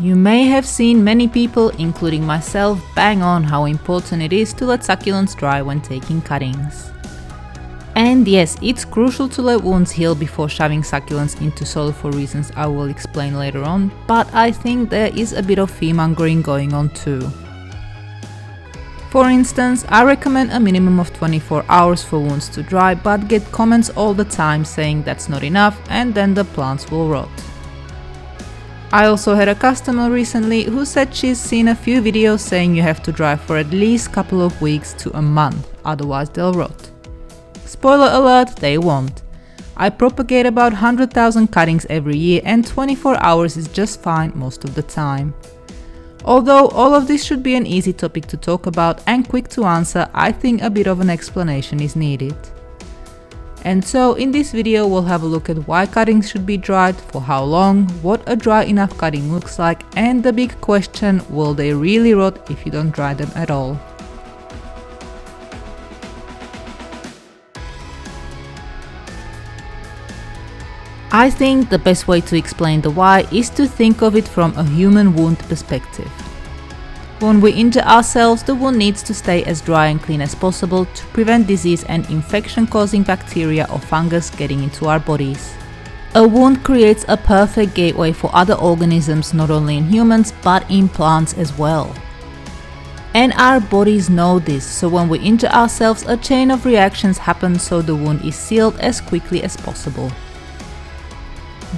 You may have seen many people, including myself, bang on how important it is to let succulents dry when taking cuttings. And yes, it's crucial to let wounds heal before shoving succulents into soil for reasons I will explain later on, but I think there is a bit of fear-mongering going on too. For instance, I recommend a minimum of 24 hours for wounds to dry, but get comments all the time saying that's not enough and then the plants will rot. I also had a customer recently who said she's seen a few videos saying you have to dry for at least a couple of weeks to a month, otherwise they'll rot. Spoiler alert, they won't. I propagate about 100,000 cuttings every year and 24 hours is just fine most of the time. Although all of this should be an easy topic to talk about and quick to answer, I think a bit of an explanation is needed. And so in this video we'll have a look at why cuttings should be dried, for how long, what a dry enough cutting looks like, and the big question, will they really rot if you don't dry them at all? I think the best way to explain the why is to think of it from a human wound perspective. When we injure ourselves, the wound needs to stay as dry and clean as possible to prevent disease and infection-causing bacteria or fungus getting into our bodies. A wound creates a perfect gateway for other organisms not only in humans but in plants as well. And our bodies know this, so when we injure ourselves, a chain of reactions happens so the wound is sealed as quickly as possible.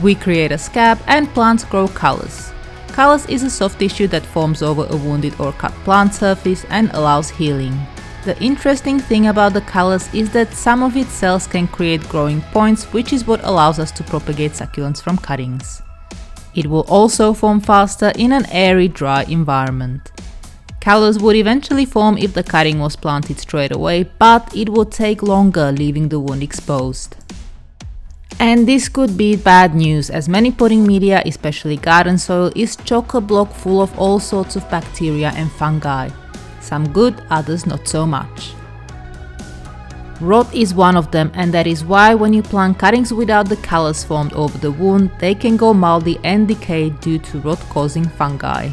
We create a scab and plants grow callus. Callus is a soft tissue that forms over a wounded or cut plant surface and allows healing. The interesting thing about the callus is that some of its cells can create growing points, which is what allows us to propagate succulents from cuttings. It will also form faster in an airy, dry environment. Callus would eventually form if the cutting was planted straight away, but it would take longer, leaving the wound exposed. And this could be bad news, as many potting media, especially garden soil, is chock-a-block full of all sorts of bacteria and fungi. Some good, others not so much. Rot is one of them, and that is why when you plant cuttings without the callus formed over the wound, they can go moldy and decay due to rot-causing fungi.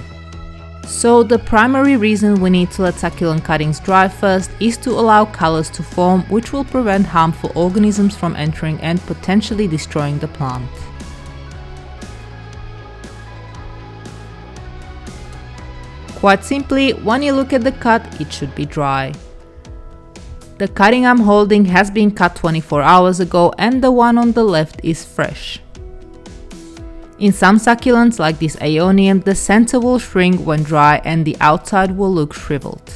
So the primary reason we need to let succulent cuttings dry first is to allow callus to form, which will prevent harmful organisms from entering and potentially destroying the plant. Quite simply, when you look at the cut, it should be dry. The cutting I'm holding has been cut 24 hours ago and the one on the left is fresh. In some succulents like this Aeonium, the center will shrink when dry and the outside will look shriveled.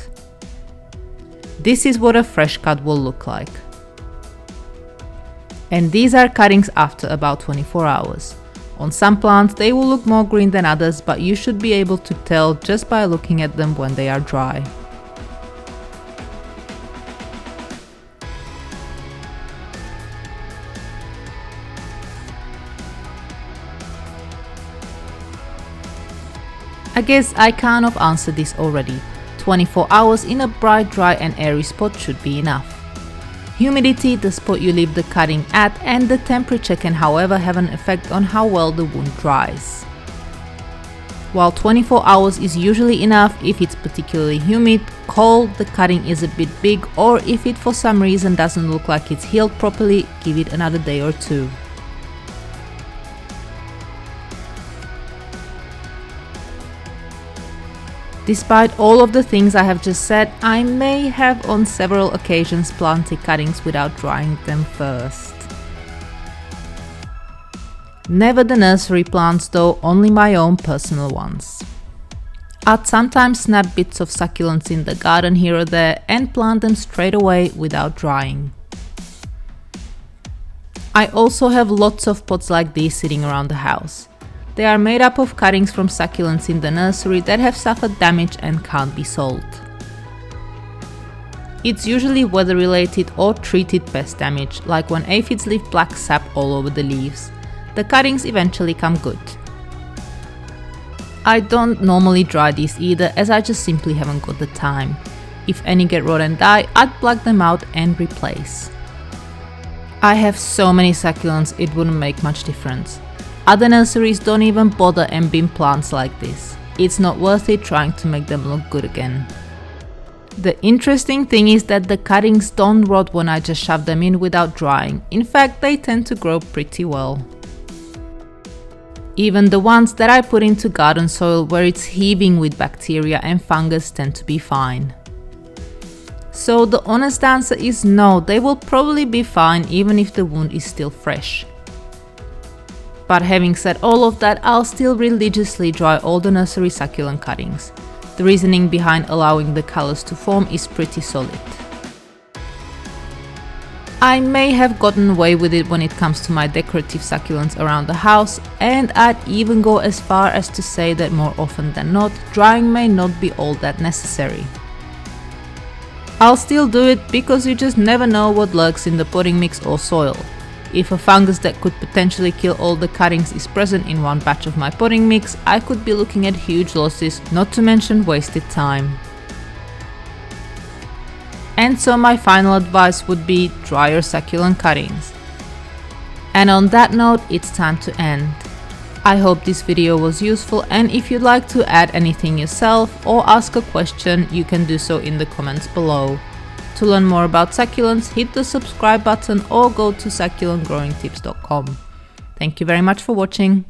This is what a fresh cut will look like. And these are cuttings after about 24 hours. On some plants they will look more green than others, but you should be able to tell just by looking at them when they are dry. I guess I kind of answered this already. 24 hours in a bright, dry and airy spot should be enough. Humidity, the spot you leave the cutting at, and the temperature can however have an effect on how well the wound dries. While 24 hours is usually enough if it's particularly humid, cold, the cutting is a bit big, or if it for some reason doesn't look like it's healed properly, give it another day or two. Despite all of the things I have just said, I may have on several occasions planted cuttings without drying them first. Never the nursery plants though, only my own personal ones. I'd sometimes snap bits of succulents in the garden here or there and plant them straight away without drying. I also have lots of pots like these sitting around the house. They are made up of cuttings from succulents in the nursery that have suffered damage and can't be sold. It's usually weather-related or treated pest damage, like when aphids leave black sap all over the leaves. The cuttings eventually come good. I don't normally dry these either, as I just simply haven't got the time. If any get rot and die, I'd plug them out and replace. I have so many succulents, it wouldn't make much difference. Other nurseries don't even bother embim plants like this. It's not worth it trying to make them look good again. The interesting thing is that the cuttings don't rot when I just shove them in without drying. In fact, they tend to grow pretty well. Even the ones that I put into garden soil where it's heaving with bacteria and fungus tend to be fine. So the honest answer is no, they will probably be fine even if the wound is still fresh. But having said all of that, I'll still religiously dry all the nursery succulent cuttings. The reasoning behind allowing the callus to form is pretty solid. I may have gotten away with it when it comes to my decorative succulents around the house, and I'd even go as far as to say that more often than not, drying may not be all that necessary. I'll still do it because you just never know what lurks in the potting mix or soil. If a fungus that could potentially kill all the cuttings is present in one batch of my potting mix, I could be looking at huge losses, not to mention wasted time. And so my final advice would be dry your succulent cuttings. And on that note, it's time to end. I hope this video was useful, and if you'd like to add anything yourself or ask a question, you can do so in the comments below. To learn more about succulents, hit the subscribe button or go to succulentgrowingtips.com. Thank you very much for watching.